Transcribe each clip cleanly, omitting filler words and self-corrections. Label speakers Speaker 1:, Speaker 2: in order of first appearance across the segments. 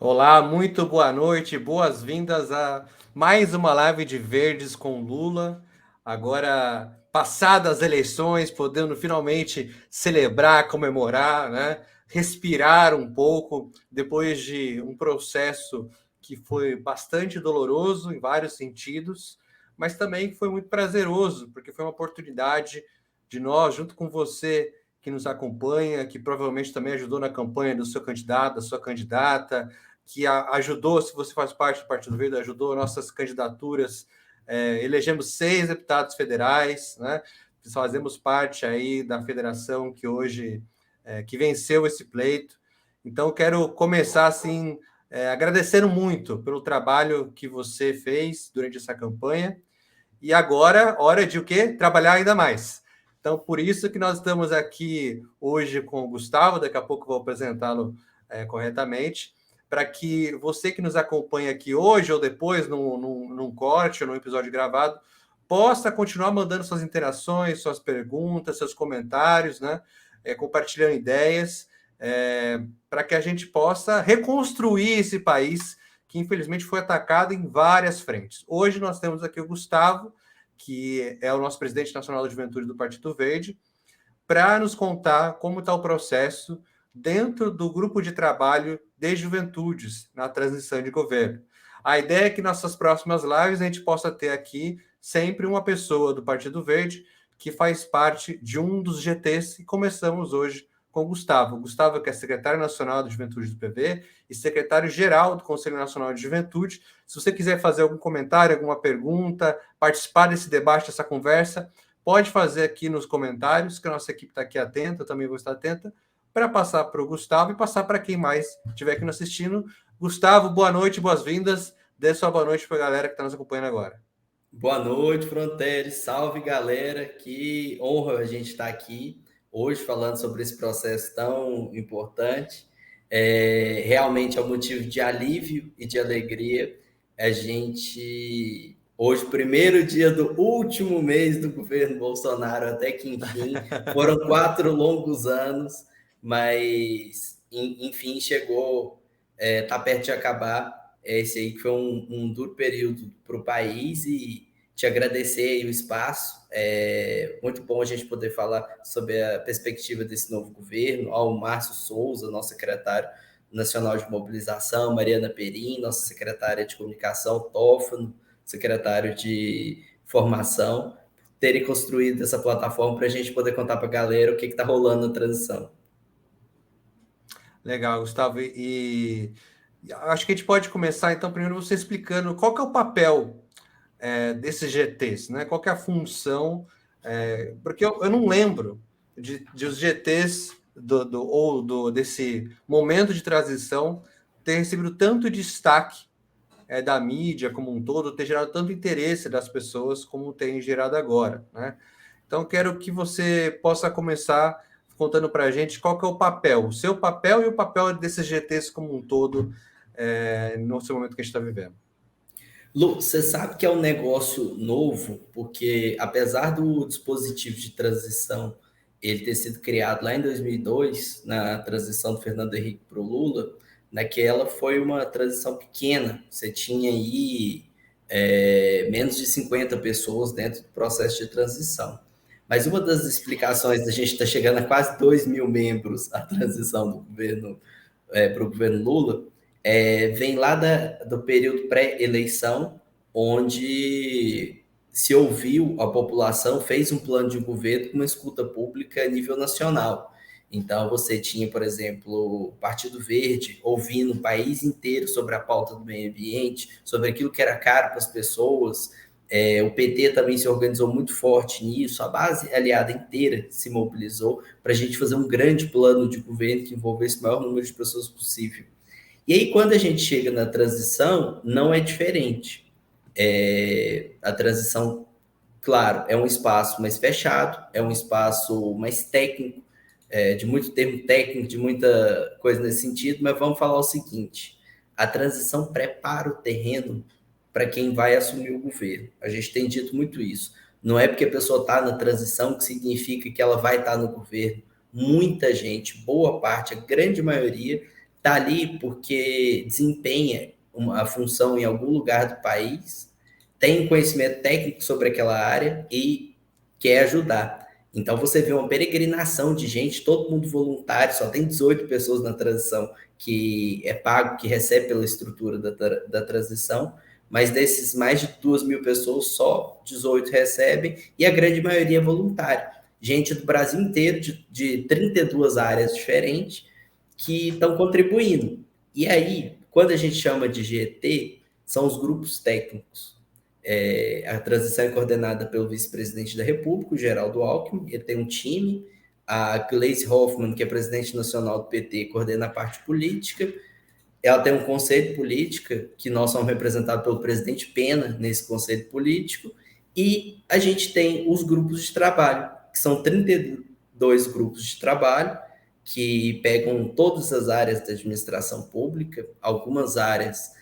Speaker 1: Olá, muito boa noite, boas-vindas a mais uma live de Verdes com Lula. Agora, passadas as eleições, podendo finalmente celebrar, comemorar, né? Respirar um pouco depois de um processo que foi bastante doloroso em vários sentidos, mas também foi muito prazeroso, porque foi uma oportunidade de nós, junto com você que nos acompanha, que provavelmente também ajudou na campanha do seu candidato, da sua candidata, que ajudou, se você faz parte do Partido Verde, ajudou nossas candidaturas. Elegemos 6 deputados federais, né? Fazemos parte aí da federação que hoje que venceu esse pleito. Então, quero começar assim, agradecendo muito pelo trabalho que você fez durante essa campanha. E agora, hora de o quê? Trabalhar ainda mais. Então, por isso que nós estamos aqui hoje com o Gustavo, daqui a pouco eu vou apresentá-lo corretamente, para que você que nos acompanha aqui hoje ou depois, num corte ou num episódio gravado, possa continuar mandando suas interações, suas perguntas, seus comentários, né? Compartilhando ideias, para que a gente possa reconstruir esse país que infelizmente foi atacado em várias frentes. Hoje nós temos aqui o Gustavo, que é o nosso presidente nacional da Juventude do Partido Verde, para nos contar como está o processo dentro do grupo de trabalho de juventudes na transição de governo. A ideia é que nossas próximas lives a gente possa ter aqui sempre uma pessoa do Partido Verde que faz parte de um dos GTs, e começamos hoje com o Gustavo. O Gustavo, que é secretário nacional da Juventude do PV e secretário-geral do Conselho Nacional de Juventude. Se você quiser fazer algum comentário, alguma pergunta, participar desse debate, dessa conversa, pode fazer aqui nos comentários, que a nossa equipe está aqui atenta, eu também vou estar atenta, para passar para o Gustavo e passar para quem mais estiver aqui nos assistindo. Gustavo, boa noite, boas-vindas. Dê sua boa noite para a galera que está nos acompanhando agora.
Speaker 2: Boa noite, Fronteira. Salve, galera. Que honra a gente estar aqui hoje falando sobre esse processo tão importante. Realmente é um motivo de alívio e de alegria. A gente, hoje, primeiro dia do último mês do governo Bolsonaro, até que enfim, foram 4 longos anos, mas enfim chegou, está perto de acabar. Esse aí que foi um duro período para o país e te agradecer aí o espaço. É muito bom a gente poder falar sobre a perspectiva desse novo governo, ao Márcio Souza, nosso secretário nacional de mobilização, Mariana Perim, nossa secretária de comunicação, Tófano, secretário de formação, terem construído essa plataforma para a gente poder contar para a galera o que está rolando na transição.
Speaker 1: Legal, Gustavo. E acho que a gente pode começar, então, primeiro você explicando qual que é o papel desses GTs, né? Qual que é a função? Porque eu não lembro de os GTs desse momento de transição ter recebido tanto destaque da mídia como um todo, ter gerado tanto interesse das pessoas como tem gerado agora, né? Então, quero que você possa começar contando para a gente qual que é o seu papel e o papel desses GTs como um todo no seu momento que a gente está vivendo.
Speaker 2: Lu, você sabe que é um negócio novo, porque apesar do dispositivo de transição ele ter sido criado lá em 2002, na transição do Fernando Henrique para o Lula, naquela foi uma transição pequena. Você tinha aí menos de 50 pessoas dentro do processo de transição. Mas uma das explicações da gente estar chegando a quase 2 mil membros a transição do governo para o governo Lula, vem lá do período pré-eleição, onde se ouviu a população, fez um plano de governo com uma escuta pública a nível nacional. Então, você tinha, por exemplo, o Partido Verde ouvindo o país inteiro sobre a pauta do meio ambiente, sobre aquilo que era caro para as pessoas. O PT também se organizou muito forte nisso, a base aliada inteira se mobilizou para a gente fazer um grande plano de governo que envolvesse o maior número de pessoas possível. E aí, quando a gente chega na transição, não é diferente. A transição, claro, é um espaço mais fechado, é um espaço mais técnico, de muito termo técnico, de muita coisa nesse sentido, mas vamos falar o seguinte: a transição prepara o terreno para quem vai assumir o governo. A gente tem dito muito isso. Não é porque a pessoa está na transição que significa que ela vai estar no governo. Muita gente, boa parte, a grande maioria, está ali porque desempenha uma função em algum lugar do país, tem conhecimento técnico sobre aquela área e quer ajudar. Então você vê uma peregrinação de gente, todo mundo voluntário, só tem 18 pessoas na transição que é pago, que recebe pela estrutura da transição, mas desses mais de 2.000 pessoas, só 18 recebem e a grande maioria é voluntária. Gente do Brasil inteiro, de 32 áreas diferentes, que estão contribuindo. E aí, quando a gente chama de GT, são os grupos técnicos. A transição é coordenada pelo vice-presidente da República, o Geraldo Alckmin, ele tem um time, a Gleisi Hoffmann, que é presidente nacional do PT, coordena a parte política, ela tem um conselho político, que nós somos representados pelo presidente Pena nesse conselho político, e a gente tem os grupos de trabalho, que são 32 grupos de trabalho, que pegam todas as áreas da administração pública, algumas áreas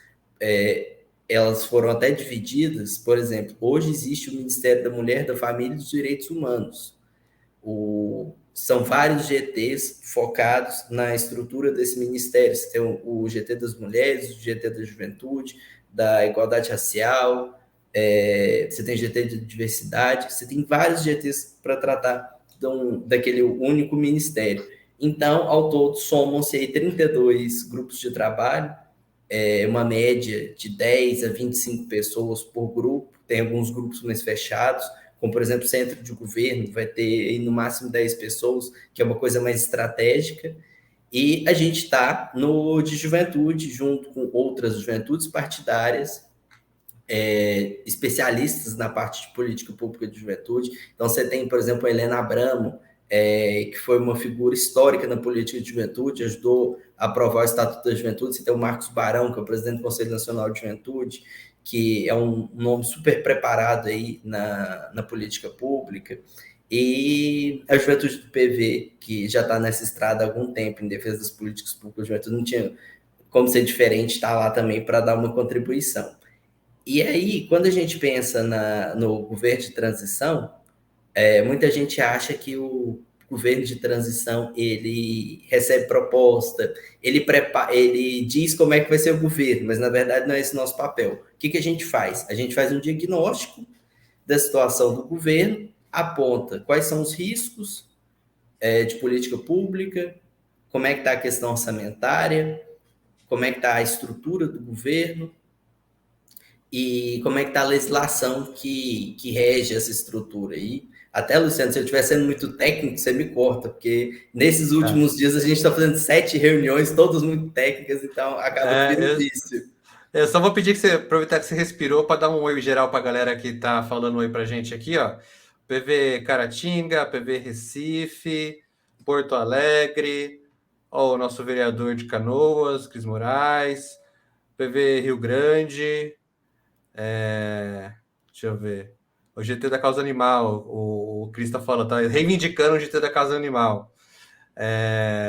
Speaker 2: elas foram até divididas, por exemplo, hoje existe o Ministério da Mulher, da Família e dos Direitos Humanos. São vários GTs focados na estrutura desse ministério. Você tem o GT das Mulheres, o GT da Juventude, da Igualdade Racial, você tem GT de Diversidade, você tem vários GTs para tratar daquele único ministério. Então, ao todo, somam-se aí 32 grupos de trabalho, uma média de 10 a 25 pessoas por grupo, tem alguns grupos mais fechados, como, por exemplo, centro de governo, vai ter aí, no máximo 10 pessoas, que é uma coisa mais estratégica, e a gente está no de juventude, junto com outras juventudes partidárias, especialistas na parte de política pública de juventude. Então, você tem, por exemplo, a Helena Abramo, que foi uma figura histórica na política de juventude, ajudou a aprovar o Estatuto da Juventude. Você tem o Marcos Barão, que é o presidente do Conselho Nacional de Juventude, que é um nome super preparado aí na política pública. E a juventude do PV, que já está nessa estrada há algum tempo em defesa das políticas públicas de juventude, não tinha como ser diferente, está lá também para dar uma contribuição. E aí, quando a gente pensa no governo de transição, muita gente acha que o governo de transição ele recebe proposta, ele diz como é que vai ser o governo, mas na verdade não é esse nosso papel. O que a gente faz? A gente faz um diagnóstico da situação do governo, aponta quais são os riscos de política pública, como é que está a questão orçamentária, como é que está a estrutura do governo, e como é que está a legislação que rege essa estrutura aí. Até, Luciano, se eu estiver sendo muito técnico, você me corta, porque nesses últimos dias a gente está fazendo 7 reuniões, todas muito técnicas, então acaba ficando difícil.
Speaker 1: Eu só vou pedir que você aproveitar que você respirou para dar um oi geral para a galera que está falando oi para gente aqui, ó. PV Caratinga, PV Recife, Porto Alegre, ó, o nosso vereador de Canoas, Cris Moraes, PV Rio Grande, deixa eu ver. O GT da Causa Animal, o Cris está falando, tá reivindicando o GT da Causa Animal.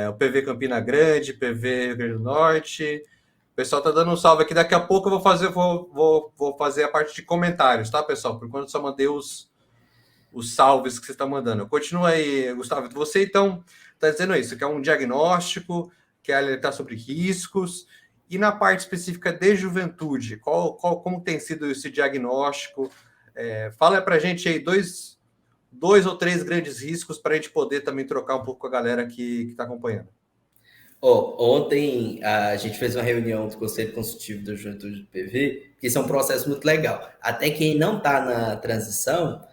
Speaker 1: O PV Campina Grande, PV Rio Grande do Norte. O pessoal tá dando um salve aqui. Daqui a pouco eu vou fazer a parte de comentários, tá, pessoal? Por enquanto só mandei os salves que você está mandando. Continua aí, Gustavo. Você, então, está dizendo isso, que é um diagnóstico, que é alertar sobre riscos. E na parte específica de juventude, como tem sido esse diagnóstico? Fala para a gente aí dois ou três grandes riscos para a gente poder também trocar um pouco com a galera que está acompanhando.
Speaker 2: Ontem a gente fez uma reunião do Conselho Consultivo da Juventude do PV, que isso é um processo muito legal. Até quem não está na transição,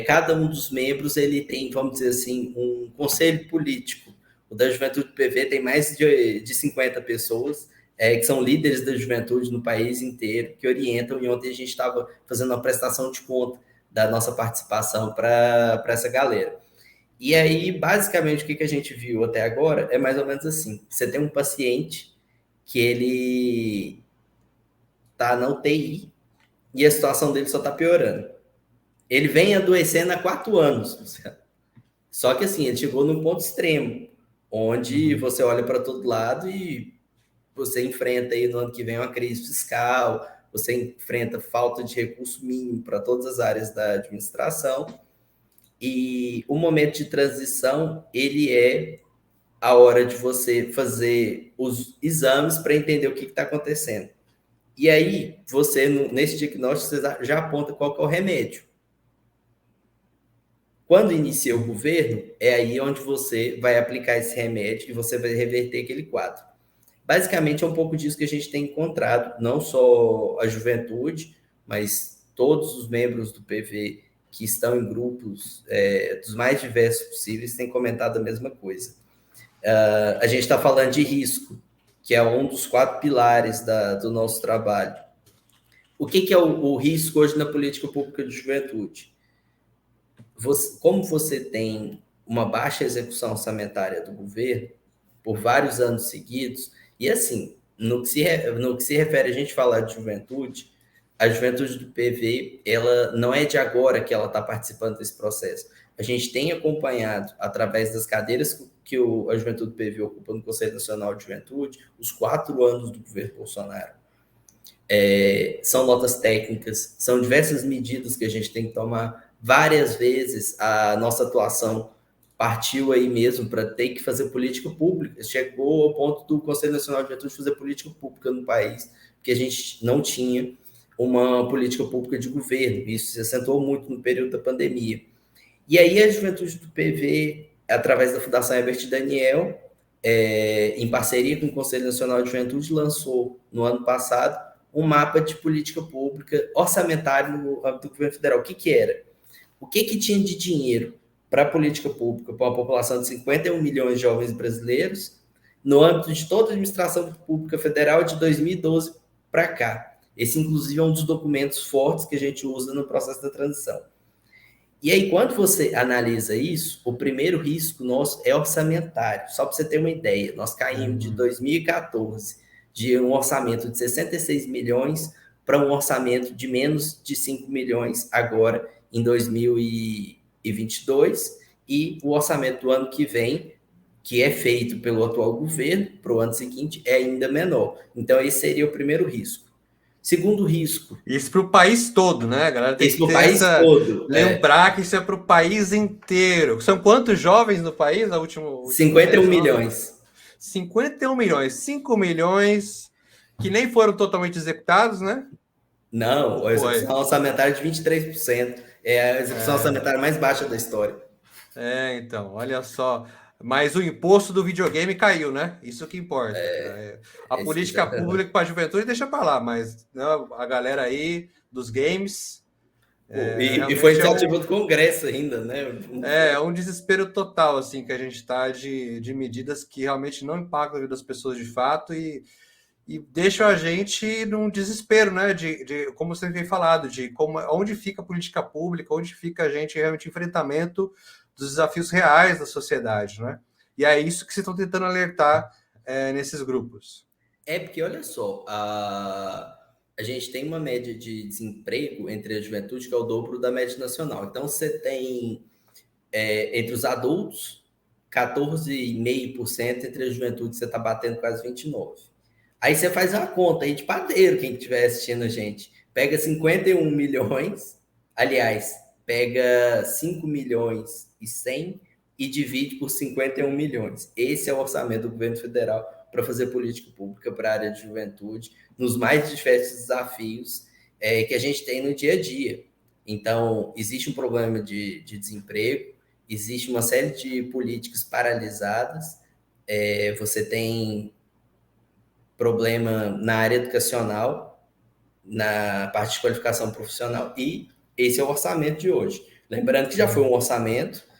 Speaker 2: cada um dos membros ele tem, vamos dizer assim, um conselho político. O da Juventude do PV tem mais de 50 pessoas, que são líderes da juventude no país inteiro, que orientam, e ontem a gente estava fazendo uma prestação de conta da nossa participação para essa galera. E aí, basicamente, o que a gente viu até agora é mais ou menos assim. Você tem um paciente que ele está na UTI e a situação dele só está piorando. Ele vem adoecendo há 4 anos. Só que assim, ele chegou num ponto extremo, onde você olha para todo lado e você enfrenta aí no ano que vem uma crise fiscal, você enfrenta falta de recurso mínimo para todas as áreas da administração. E o momento de transição, ele é a hora de você fazer os exames para entender o que está acontecendo. E aí, você, nesse diagnóstico, você já aponta qual que é o remédio. Quando inicia o governo, é aí onde você vai aplicar esse remédio e você vai reverter aquele quadro. Basicamente, é um pouco disso que a gente tem encontrado, não só a juventude, mas todos os membros do PV que estão em grupos dos mais diversos possíveis têm comentado a mesma coisa. A gente está falando de risco, que é um dos 4 pilares do nosso trabalho. O que é o risco hoje na política pública de juventude? Como você tem uma baixa execução orçamentária do governo por vários anos seguidos, e assim, no que se refere a gente falar de juventude, a juventude do PV, ela não é de agora que ela está participando desse processo. A gente tem acompanhado, através das cadeiras que a juventude do PV ocupa no Conselho Nacional de Juventude, os 4 anos do governo Bolsonaro. São notas técnicas, são diversas medidas que a gente tem que tomar. Várias vezes a nossa atuação partiu aí mesmo para ter que fazer política pública. Chegou ao ponto do Conselho Nacional de Juventude fazer política pública no país, porque a gente não tinha uma política pública de governo. Isso se acentuou muito no período da pandemia. E aí a juventude do PV, através da Fundação Herbert Daniel, em parceria com o Conselho Nacional de Juventude, lançou no ano passado um mapa de política pública orçamentário no âmbito do governo federal. O que era? O que tinha de dinheiro para a política pública para uma população de 51 milhões de jovens brasileiros no âmbito de toda a administração pública federal de 2012 para cá. Esse, inclusive, é um dos documentos fortes que a gente usa no processo da transição. E aí, quando você analisa isso, o primeiro risco nosso é orçamentário. Só para você ter uma ideia, nós caímos de 2014 de um orçamento de 66 milhões para um orçamento de menos de 5 milhões agora em 2022, e o orçamento do ano que vem, que é feito pelo atual governo, para o ano seguinte, é ainda menor. Então, esse seria o primeiro risco. Segundo risco.
Speaker 1: Isso para o país todo, né? A galera tem
Speaker 2: Esse
Speaker 1: que
Speaker 2: para o
Speaker 1: ter
Speaker 2: país
Speaker 1: essa.
Speaker 2: todo.
Speaker 1: Lembrar que isso é para o país inteiro. São quantos jovens no país? Na última
Speaker 2: 51 milhões.
Speaker 1: 51 milhões. 5 milhões que nem foram totalmente executados, né?
Speaker 2: Não, a execução orçamentária é de 23%. É a execução orçamentária mais baixa da história.
Speaker 1: Então, olha só. Mas o imposto do videogame caiu, né? Isso que importa. A política pública para a juventude deixa para lá, mas né, a galera aí dos games.
Speaker 2: E foi iniciativa do Congresso ainda, né?
Speaker 1: É um desespero total, assim, que a gente está de medidas que realmente não impactam a vida das pessoas de fato e deixam a gente num desespero, né? De como você tem falado, de onde fica a política pública, onde fica a gente realmente enfrentamento dos desafios reais da sociedade, né? E é isso que vocês estão tentando alertar nesses grupos.
Speaker 2: Porque, olha só, a gente tem uma média de desemprego entre a juventude que é o dobro da média nacional. Então, você tem, entre os adultos, 14,5%, entre a juventude você está batendo quase 29%. Aí você faz uma conta aí de padeiro, quem estiver assistindo a gente. Pega 51 milhões, aliás, pega 5 milhões e 100 e divide por 51 milhões. Esse é o orçamento do governo federal para fazer política pública para a área de juventude, nos mais diversos desafios que a gente tem no dia a dia. Então, existe um problema de desemprego, existe uma série de políticas paralisadas, você tem problema na área educacional, na parte de qualificação profissional, e esse é o orçamento de hoje. Lembrando que já foi um orçamento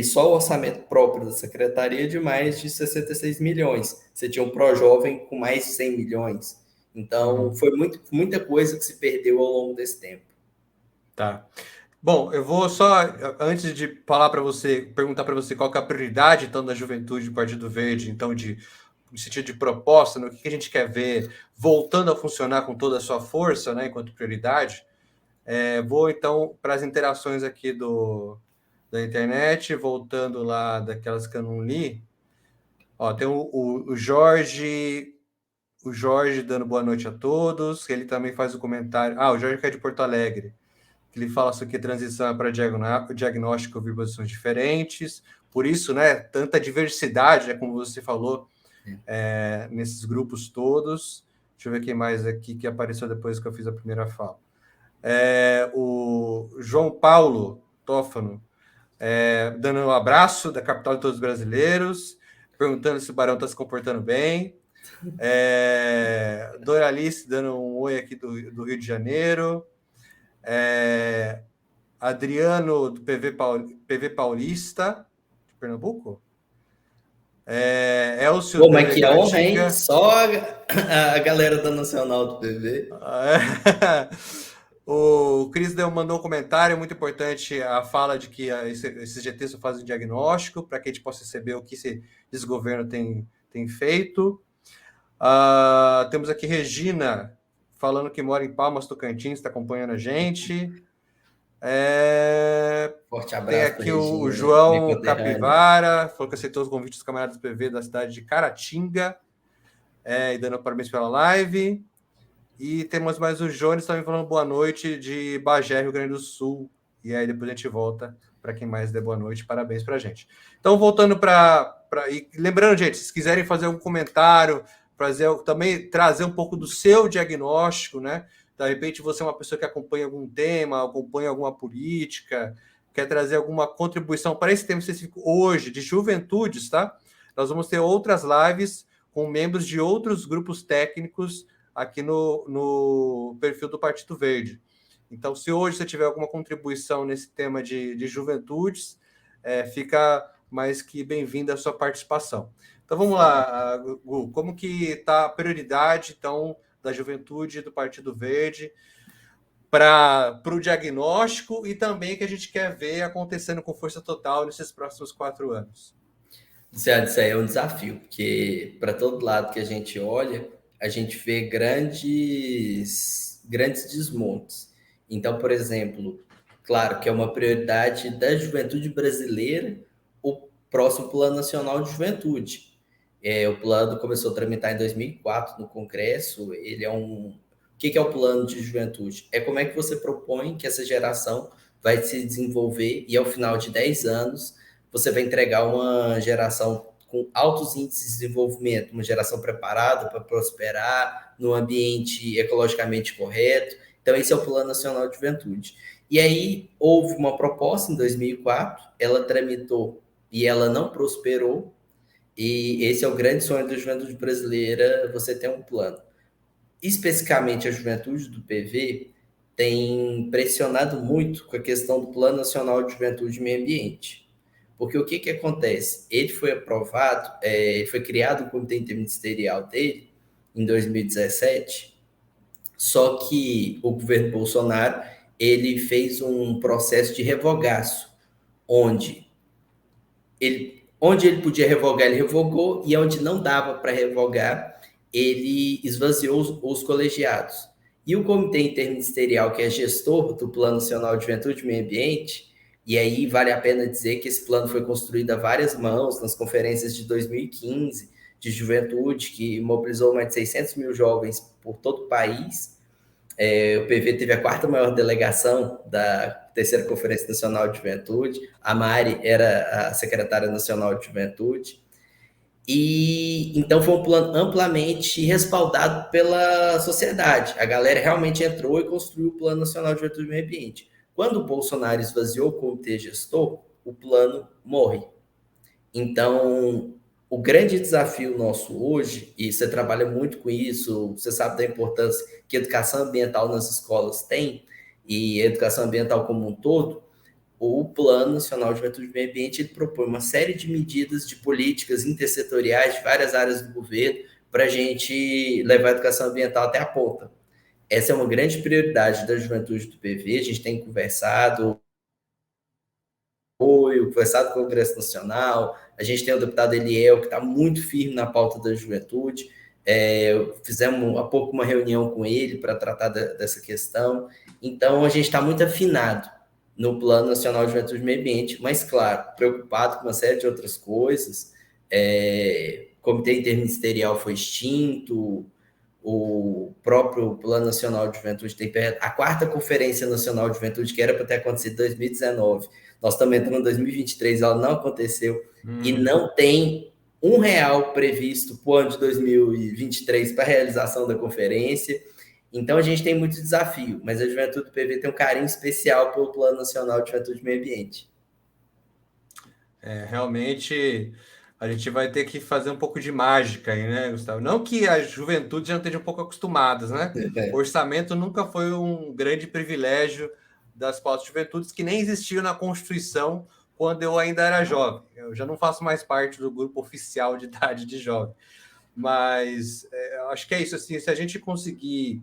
Speaker 2: só o orçamento próprio da secretaria de mais de 66 milhões. Você tinha um Pró-Jovem com mais de 100 milhões. Então, foi muita coisa que se perdeu ao longo desse tempo.
Speaker 1: Tá. Bom, eu vou só, antes de falar para você, perguntar para você qual que é a prioridade, então, da juventude do Partido Verde, então, no sentido de proposta, no que a gente quer ver voltando a funcionar com toda a sua força, né, enquanto prioridade. Vou, então, para as interações aqui da internet, voltando lá daquelas que eu não li. Ó, tem o Jorge dando boa noite a todos, ele também faz o comentário. O Jorge que é de Porto Alegre, que ele fala sobre que transição é para diagnóstico de posições diferentes, por isso, né, tanta diversidade, né, como você falou, nesses grupos todos. Deixa eu ver quem mais aqui que apareceu depois que eu fiz a primeira fala. O João Paulo Tófano, dando um abraço da capital de todos os brasileiros, perguntando se o Barão está se comportando bem. Doralice dando um oi aqui do Rio de Janeiro. Adriano, do PV Paulista, de Pernambuco. Elcio,
Speaker 2: Pô,
Speaker 1: do
Speaker 2: mas
Speaker 1: PV
Speaker 2: que honra, hein?
Speaker 1: Caratinga.
Speaker 2: Só a galera da Nacional do PV.
Speaker 1: O Cris mandou um comentário muito importante, a fala de que esses GTs só fazem diagnóstico para que a gente possa receber o que esse governo tem feito. Temos aqui Regina falando que mora em Palmas, Tocantins, está acompanhando a gente.
Speaker 2: Forte abraço.
Speaker 1: Tem aqui o João Capivara, falou que aceitou os convites dos camaradas do PV da cidade de Caratinga, e dando parabéns pela live. E temos mais o Jones também falando boa noite de Bagé, Rio Grande do Sul. E aí depois a gente volta para quem mais der boa noite. Parabéns para a gente. Então, voltando e lembrando, gente, se quiserem fazer algum comentário, também trazer um pouco do seu diagnóstico, né? De repente você é uma pessoa que acompanha algum tema, acompanha alguma política, quer trazer alguma contribuição para esse tema específico hoje, de juventudes, tá? Nós vamos ter outras lives com membros de outros grupos técnicos aqui no perfil do Partido Verde. Então, se hoje você tiver alguma contribuição nesse tema de juventudes, fica mais que bem-vinda a sua participação. Então, vamos lá, Gu, como que está a prioridade, então, da juventude do Partido Verde para o diagnóstico e também que a gente quer ver acontecendo com força total nesses próximos 4 anos?
Speaker 2: Isso aí é um desafio, porque para todo lado que a gente olha, a gente vê grandes desmontes. Então, por exemplo, claro que é uma prioridade da juventude brasileira o próximo Plano Nacional de Juventude. O plano começou a tramitar em 2004 no Congresso. Ele é o que é o plano de juventude? É como é que você propõe que essa geração vai se desenvolver e ao final de 10 anos você vai entregar uma geração com altos índices de desenvolvimento, uma geração preparada para prosperar, num ambiente ecologicamente correto. Então, esse é o Plano Nacional de Juventude. E aí, houve uma proposta em 2004, ela tramitou e ela não prosperou, e esse é o grande sonho da juventude brasileira, você ter um plano. Especificamente, a juventude do PV tem pressionado muito com a questão do Plano Nacional de Juventude e Meio Ambiente. Porque o que acontece? Ele foi aprovado, foi criado o comitê interministerial dele em 2017, só que o governo Bolsonaro ele fez um processo de revogaço, onde ele podia revogar, ele revogou, e onde não dava para revogar, ele esvaziou os colegiados. E o comitê interministerial, que é gestor do Plano Nacional de Juventude e Meio Ambiente, e aí vale a pena dizer que esse plano foi construído a várias mãos nas conferências de 2015 de juventude, que mobilizou mais de 600 mil jovens por todo o país. O PV teve a 4ª maior delegação da 3ª Conferência Nacional de Juventude. A Mari era a secretária nacional de Juventude. E então foi um plano amplamente respaldado pela sociedade. A galera realmente entrou e construiu o Plano Nacional de Juventude e Meio Ambiente. Quando o Bolsonaro esvaziou o comitê gestor, o plano morre. Então, o grande desafio nosso hoje, e você trabalha muito com isso, você sabe da importância que a educação ambiental nas escolas tem, e a educação ambiental como um todo, o Plano Nacional de Juventude e Meio Ambiente ele propõe uma série de medidas de políticas intersetoriais de várias áreas do governo para a gente levar a educação ambiental até a ponta. Essa é uma grande prioridade da juventude do PV, a gente tem conversado com o Congresso Nacional, a gente tem o deputado Eliel, que está muito firme na pauta da juventude, fizemos há pouco uma reunião com ele para tratar dessa questão, então a gente está muito afinado no Plano Nacional de Juventude e Meio Ambiente, mas, claro, preocupado com uma série de outras coisas. O Comitê Interministerial foi extinto, o próprio Plano Nacional de Juventude tem a quarta Conferência Nacional de Juventude, que era para ter acontecido em 2019. Nós estamos entrando em 2023, ela não aconteceu, e não tem R$ 1 previsto para o ano de 2023 para a realização da conferência. Então, a gente tem muito desafio, mas a Juventude do PV tem um carinho especial pelo Plano Nacional de Juventude e Meio Ambiente.
Speaker 1: Realmente a gente vai ter que fazer um pouco de mágica aí, né, Gustavo? Não que a juventude já não esteja um pouco acostumadas, né? O orçamento nunca foi um grande privilégio das pautas de juventudes que nem existiam na Constituição quando eu ainda era jovem. Eu já não faço mais parte do grupo oficial de idade de jovem. Mas acho que é isso, assim, se a gente conseguir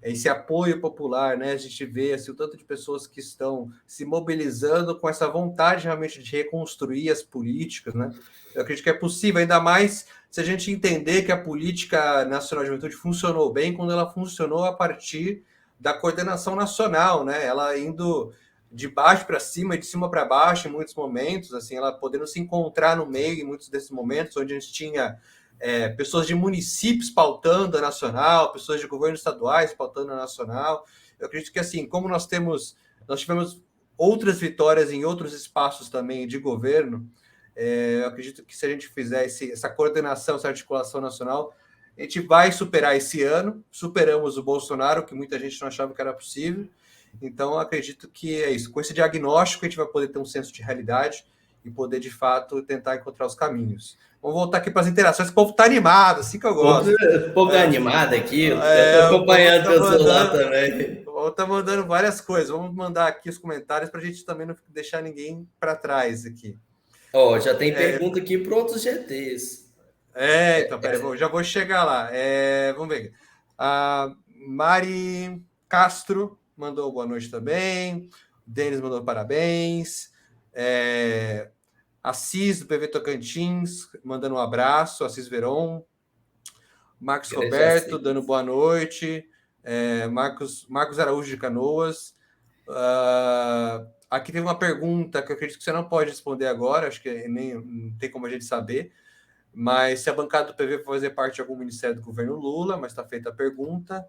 Speaker 1: esse apoio popular, né? A gente vê assim, o tanto de pessoas que estão se mobilizando com essa vontade realmente de reconstruir as políticas, né? Eu acredito que é possível, ainda mais se a gente entender que a política nacional de juventude funcionou bem quando ela funcionou a partir da coordenação nacional, né? Ela indo de baixo para cima, de cima para baixo em muitos momentos, assim, ela podendo se encontrar no meio em muitos desses momentos, onde a gente tinha pessoas de municípios pautando a nacional, pessoas de governos estaduais pautando a nacional. Eu acredito que, assim, como nós tivemos outras vitórias em outros espaços também de governo, eu acredito que se a gente fizer essa coordenação, essa articulação nacional, a gente vai superar esse ano. Superamos o Bolsonaro, que muita gente não achava que era possível. Então, acredito que é isso. Com esse diagnóstico, a gente vai poder ter um senso de realidade e poder, de fato, tentar encontrar os caminhos. Vamos voltar aqui para as interações. O povo está animado, assim que eu gosto.
Speaker 2: O povo tá animado aqui, eu estou acompanhando pelo celular também.
Speaker 1: O povo está mandando várias coisas. Vamos mandar aqui os comentários para a gente também não deixar ninguém para trás aqui.
Speaker 2: Já tem pergunta aqui para outros GTs.
Speaker 1: Então, peraí, já vou chegar lá. Vamos ver. A Mari Castro mandou boa noite também. O Denis mandou parabéns. Assis, do PV Tocantins, mandando um abraço. Assis Veron. Marcos Roberto, dando boa noite. Marcos Araújo de Canoas. Aqui tem uma pergunta que eu acredito que você não pode responder agora, acho que não tem como a gente saber, mas se a bancada do PV vai fazer parte de algum ministério do governo Lula, mas está feita a pergunta.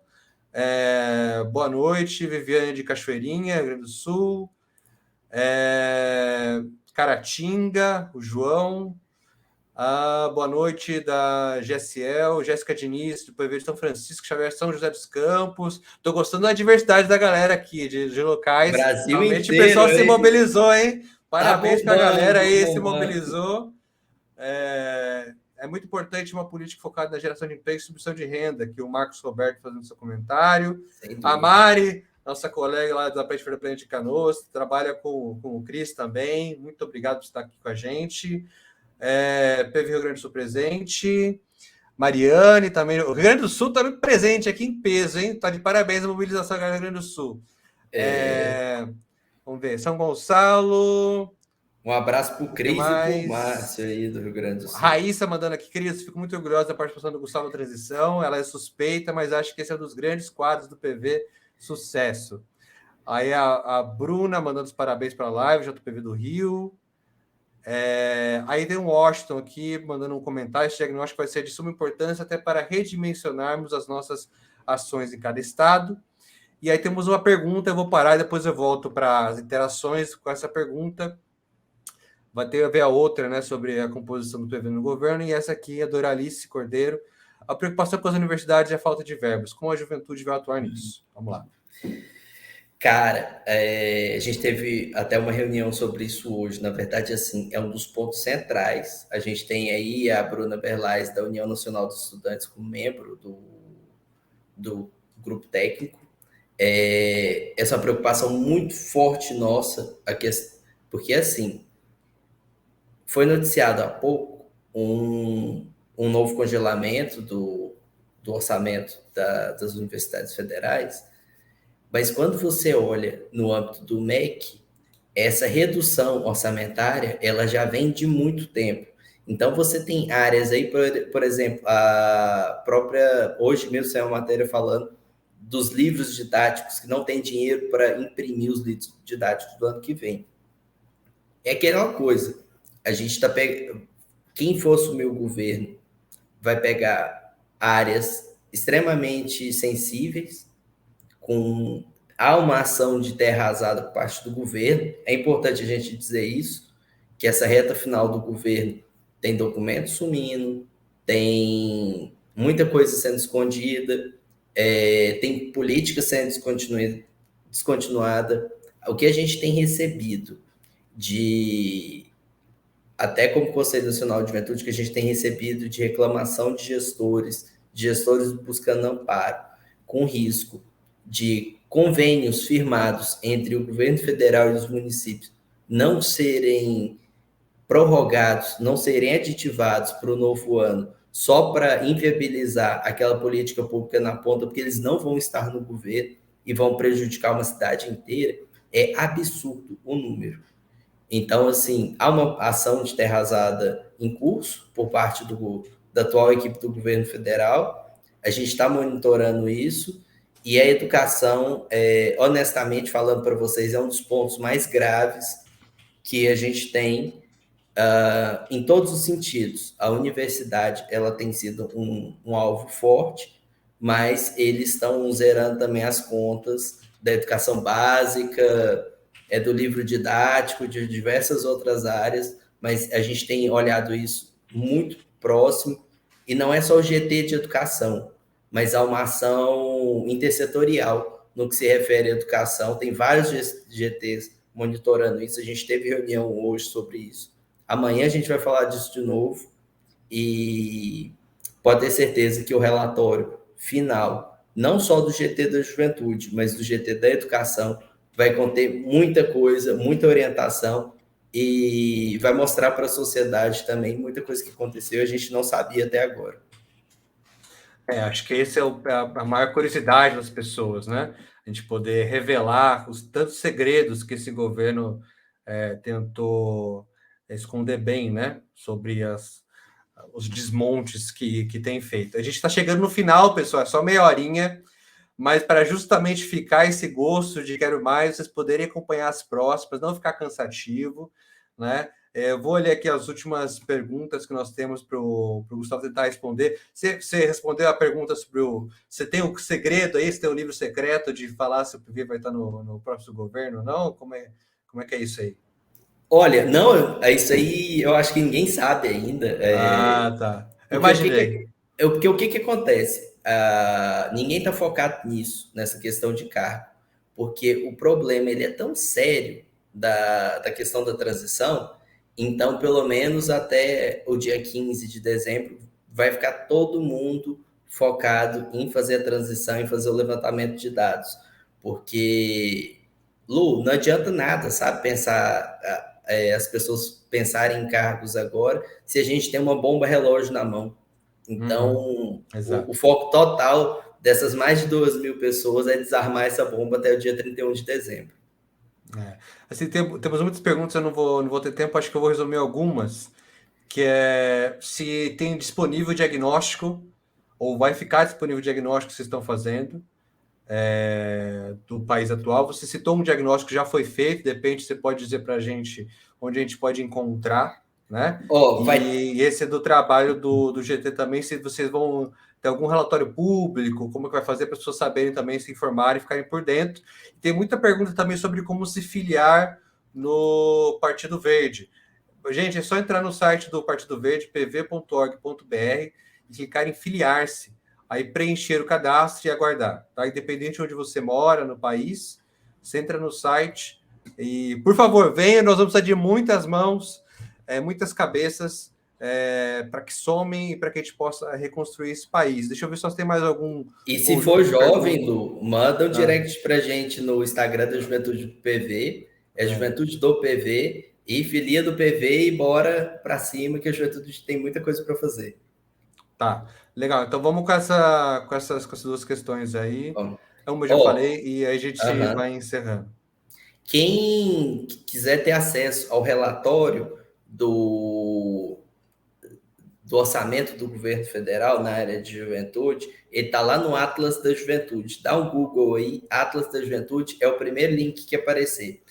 Speaker 1: Boa noite, Viviane de Cachoeirinha, Rio Grande do Sul. Caratinga, o João. Boa noite da GSL, Jéssica Diniz, do PV de São Francisco, Xavier, São José dos Campos. Estou gostando da diversidade da galera aqui, de locais.
Speaker 2: Brasil
Speaker 1: realmente
Speaker 2: inteiro,
Speaker 1: o pessoal se mobilizou, hein? Parabéns para a galera aí, se mobilizou. É muito importante uma política focada na geração de emprego e distribuição de renda, que o Marcos Roberto fazendo seu comentário. A Mari, nossa colega lá da Pet Feira de Canoas, trabalha com o Cris também. Muito obrigado por estar aqui com a gente. PV Rio Grande do Sul presente. Mariane também. O Rio Grande do Sul está muito presente aqui em peso, hein? Está de parabéns a mobilização do Rio Grande do Sul. Vamos ver. São Gonçalo.
Speaker 2: Um abraço para o Cris e para o Márcio aí do Rio Grande do Sul.
Speaker 1: Raíssa mandando aqui, Cris, fico muito orgulhosa da participação do Gustavo na transição. Ela é suspeita, mas acho que esse é um dos grandes quadros do PV. Sucesso. Aí a Bruna mandando os parabéns para a live, JPV do Rio. Aí tem um Washington aqui mandando um comentário. Esse diagnóstico vai ser de suma importância até para redimensionarmos as nossas ações em cada estado. E aí temos uma pergunta, eu vou parar e depois eu volto para as interações com essa pergunta. Vai ter a ver a outra, né, sobre a composição do PV no governo, e essa aqui é Doralice Cordeiro. A preocupação com as universidades é a falta de verbos. Como a juventude vai atuar nisso? Vamos lá.
Speaker 2: Cara, a gente teve até uma reunião sobre isso hoje. Na verdade, assim, é um dos pontos centrais. A gente tem aí a Bruna Berlais, da União Nacional dos Estudantes, como membro do grupo técnico. Essa é uma preocupação muito forte nossa, porque, assim, foi noticiado há pouco um novo congelamento do orçamento das universidades federais. Mas quando você olha no âmbito do MEC, essa redução orçamentária, ela já vem de muito tempo. Então, você tem áreas aí, por exemplo, a própria... Hoje mesmo saiu uma matéria falando dos livros didáticos, que não tem dinheiro para imprimir os livros didáticos do ano que vem. É aquela coisa, a gente está pegando... Quem for assumir o governo vai pegar áreas extremamente sensíveis, há uma ação de terra arrasada por parte do governo. É importante a gente dizer isso, que essa reta final do governo tem documentos sumindo, tem muita coisa sendo escondida, tem política sendo descontinuada. O que a gente tem recebido até como Conselho Nacional de Juventude, que a gente tem recebido de reclamação de gestores buscando amparo, com risco de convênios firmados entre o governo federal e os municípios não serem prorrogados, não serem aditivados para o novo ano, só para inviabilizar aquela política pública na ponta, porque eles não vão estar no governo e vão prejudicar uma cidade inteira, é absurdo o número. Então, assim, há uma ação de terra arrasada em curso por parte da atual equipe do governo federal. A gente está monitorando isso e a educação, honestamente falando para vocês, é um dos pontos mais graves que a gente tem em todos os sentidos. A universidade ela tem sido um alvo forte, mas eles estão zerando também as contas da educação básica, do livro didático, de diversas outras áreas, mas a gente tem olhado isso muito próximo, e não é só o GT de educação, mas há uma ação intersetorial no que se refere à educação, tem vários GTs monitorando isso, a gente teve reunião hoje sobre isso. Amanhã a gente vai falar disso de novo, e pode ter certeza que o relatório final, não só do GT da Juventude, mas do GT da Educação, vai conter muita coisa, muita orientação, e vai mostrar para a sociedade também muita coisa que aconteceu e a gente não sabia até agora.
Speaker 1: Acho que esse é a maior curiosidade das pessoas, né? A gente poder revelar os tantos segredos que esse governo tentou esconder bem, né? Sobre os desmontes que tem feito. A gente está chegando no final, pessoal, é só meia horinha, mas para justamente ficar esse gosto de quero mais, vocês poderem acompanhar as próximas, não ficar cansativo, né? Eu vou ler aqui as últimas perguntas que nós temos para o Gustavo tentar responder. Você respondeu a pergunta sobre você tem um segredo aí, você tem um livro secreto de falar se o PV vai estar no próximo governo ou não? Como é que é isso aí?
Speaker 2: Olha, não, isso aí eu acho que ninguém sabe ainda.
Speaker 1: Tá. Eu
Speaker 2: Porque
Speaker 1: imaginei.
Speaker 2: o que acontece? Ninguém está focado nisso, nessa questão de cargo, porque o problema ele é tão sério da questão da transição, então, pelo menos até o dia 15 de dezembro, vai ficar todo mundo focado em fazer a transição, em fazer o levantamento de dados. Porque, Lu, não adianta nada, sabe, pensar, as pessoas pensarem em cargos agora, se a gente tem uma bomba relógio na mão. Então, o foco total dessas mais de 2.000 pessoas é desarmar essa bomba até o dia 31 de dezembro.
Speaker 1: Assim, temos muitas perguntas, eu não vou ter tempo, acho que eu vou resumir algumas, que é se tem disponível diagnóstico, ou vai ficar disponível o diagnóstico que vocês estão fazendo do país atual. Você citou um diagnóstico que já foi feito, de repente você pode dizer para a gente onde a gente pode encontrar, né? E esse é do trabalho do GT também, se vocês vão ter algum relatório público, como que vai fazer para as pessoas saberem também, se informarem, ficarem por dentro. E tem muita pergunta também sobre como se filiar no Partido Verde. Gente, é só entrar no site do Partido Verde, pv.org.br, e clicar em filiar-se. Aí preencher o cadastro e aguardar. Tá? Independente de onde você mora no país, você entra no site e, por favor, venha, nós vamos precisar de muitas mãos, muitas cabeças, para que somem e para que a gente possa reconstruir esse país. Deixa eu ver se nós tem mais algum...
Speaker 2: E se for jovem, Lu, manda um direct pra gente no Instagram da Juventude do PV, Juventude do PV, e filia do PV e bora pra cima, que a Juventude tem muita coisa para fazer.
Speaker 1: Tá, legal. Então vamos com essas duas questões aí.
Speaker 2: Vamos.
Speaker 1: Uma eu já falei e aí a gente vai encerrando.
Speaker 2: Quem quiser ter acesso ao relatório do orçamento do governo federal na área de juventude, ele está lá no Atlas da Juventude. Dá um Google aí, Atlas da Juventude, é o primeiro link que aparecer.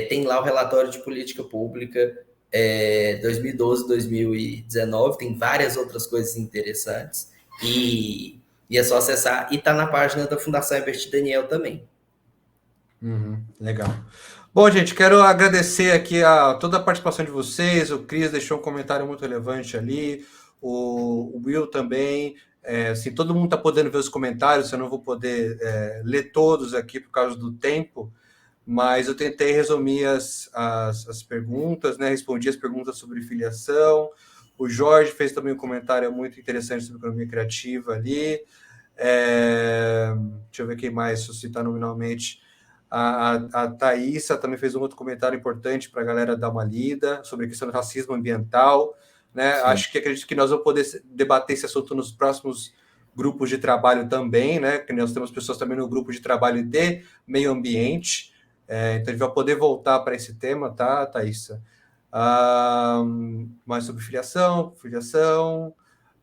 Speaker 2: Tem lá o relatório de política pública 2012-2019, tem várias outras coisas interessantes. E E é só acessar. E está na página da Fundação Herbert Daniel também.
Speaker 1: Legal. Bom, gente, quero agradecer aqui a toda a participação de vocês. O Cris deixou um comentário muito relevante ali, o Will também. Assim, todo mundo está podendo ver os comentários, eu não vou poder ler todos aqui por causa do tempo, mas eu tentei resumir as perguntas, né? Respondi as perguntas sobre filiação. O Jorge fez também um comentário muito interessante sobre economia criativa ali. Deixa eu ver quem mais, se eu citar nominalmente. A Thaísa também fez um outro comentário importante para a galera dar uma lida sobre a questão do racismo ambiental. Né? Acredito que nós vamos poder debater esse assunto nos próximos grupos de trabalho também, né? Que nós temos pessoas também no grupo de trabalho de meio ambiente. Então a gente vai poder voltar para esse tema, tá, Thaísa? Mais sobre filiação,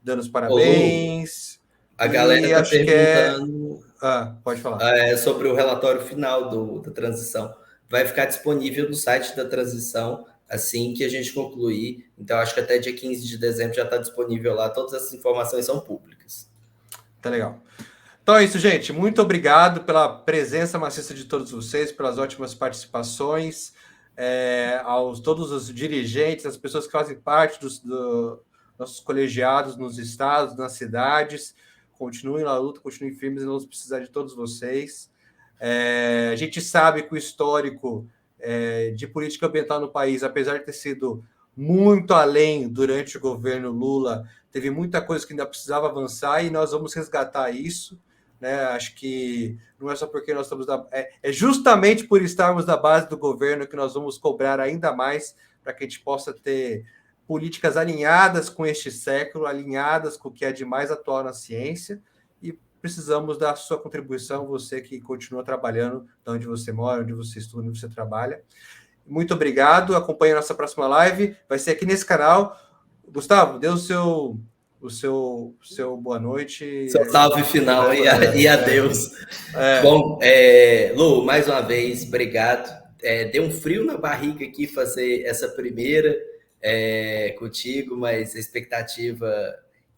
Speaker 1: dando os parabéns.
Speaker 2: A galera está perguntando
Speaker 1: pode falar.
Speaker 2: Sobre o relatório final da transição. Vai ficar disponível no site da transição assim que a gente concluir. Então, acho que até dia 15 de dezembro já está disponível lá. Todas essas informações são públicas.
Speaker 1: Tá legal. Então é isso, gente. Muito obrigado pela presença maciça de todos vocês, pelas ótimas participações, aos todos os dirigentes, as pessoas que fazem parte dos nossos colegiados nos estados, nas cidades. Continuem na luta, continuem firmes, nós vamos precisar de todos vocês. A gente sabe que o histórico de política ambiental no país, apesar de ter sido muito além durante o governo Lula, teve muita coisa que ainda precisava avançar e nós vamos resgatar isso. Né? Acho que não é só porque nós estamos é justamente por estarmos da base do governo que nós vamos cobrar ainda mais para que a gente possa ter políticas alinhadas com este século, alinhadas com o que é de mais atual na ciência, e precisamos da sua contribuição, você que continua trabalhando de onde você mora, onde você estuda, onde você trabalha. Muito obrigado, acompanhe a nossa próxima live, vai ser aqui nesse canal. Gustavo, dê o seu boa noite.
Speaker 2: Seu salve final e adeus. Bom, Lu, mais uma vez, obrigado. Deu um frio na barriga aqui fazer essa primeira contigo, mas a expectativa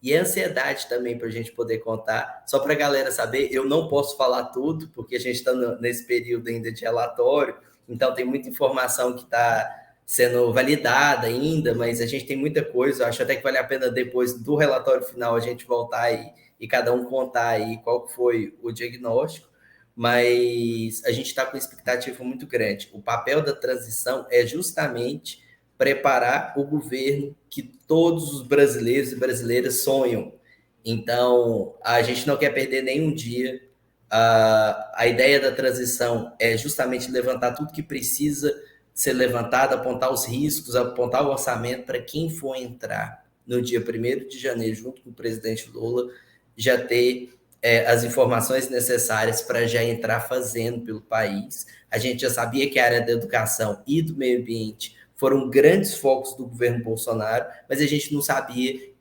Speaker 2: e a ansiedade também para a gente poder contar. Só para a galera saber, eu não posso falar tudo, porque a gente está nesse período ainda de relatório, então tem muita informação que está sendo validada ainda, mas a gente tem muita coisa. Eu acho até que vale a pena depois do relatório final a gente voltar aí e cada um contar aí qual foi o diagnóstico, mas a gente está com uma expectativa muito grande. O papel da transição é justamente preparar o governo que todos os brasileiros e brasileiras sonham. Então, a gente não quer perder nenhum dia. A ideia da transição é justamente levantar tudo que precisa ser levantado, apontar os riscos, apontar o orçamento para quem for entrar no dia 1º de janeiro, junto com o presidente Lula, já ter as informações necessárias para já entrar fazendo pelo país. A gente já sabia que a área da educação e do meio ambiente foram grandes focos do governo Bolsonaro, mas a gente não sabia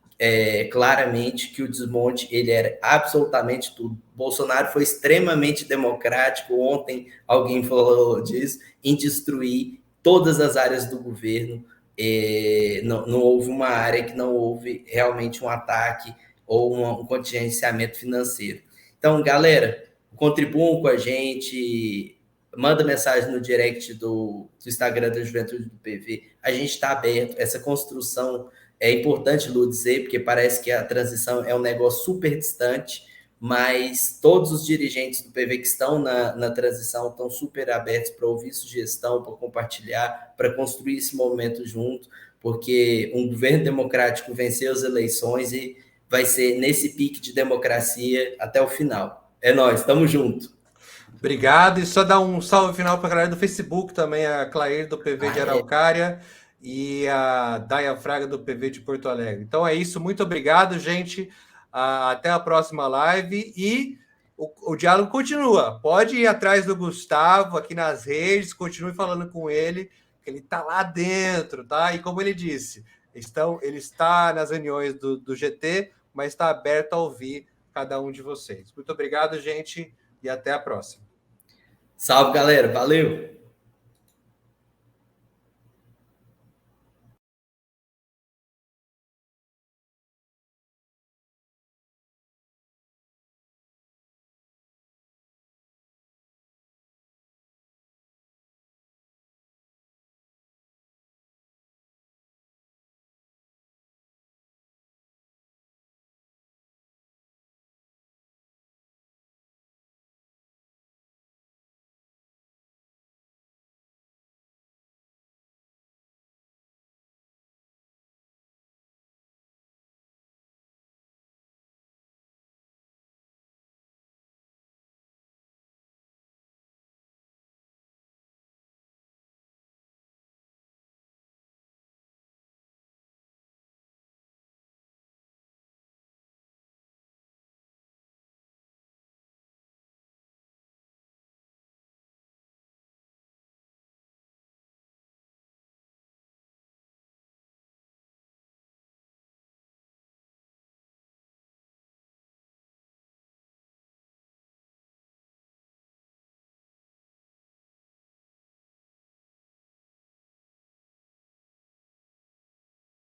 Speaker 2: claramente que o desmonte ele era absolutamente tudo. Bolsonaro foi extremamente democrático, ontem alguém falou disso, em destruir todas as áreas do governo. Não houve uma área que não houve realmente um ataque ou um contingenciamento financeiro. Então, galera, contribuam com a gente, manda mensagem no direct do Instagram da Juventude do PV. A gente está aberto. Essa construção é importante, Lu, dizer, porque parece que a transição é um negócio super distante, mas todos os dirigentes do PV que estão na transição estão super abertos para ouvir sugestão, para compartilhar, para construir esse momento junto, porque um governo democrático venceu as eleições e vai ser nesse pique de democracia até o final. É nóis, estamos juntos.
Speaker 1: Obrigado, e só dar um salve final para a galera do Facebook também, a Clair do PV de Araucária e a Daia Fraga do PV de Porto Alegre. Então é isso, muito obrigado, gente. Até a próxima live e o diálogo continua. Pode ir atrás do Gustavo aqui nas redes, continue falando com ele, que ele está lá dentro, tá? E como ele disse, ele está nas reuniões do GT, mas está aberto a ouvir cada um de vocês. Muito obrigado, gente, e até a próxima.
Speaker 2: Salve, galera. Valeu!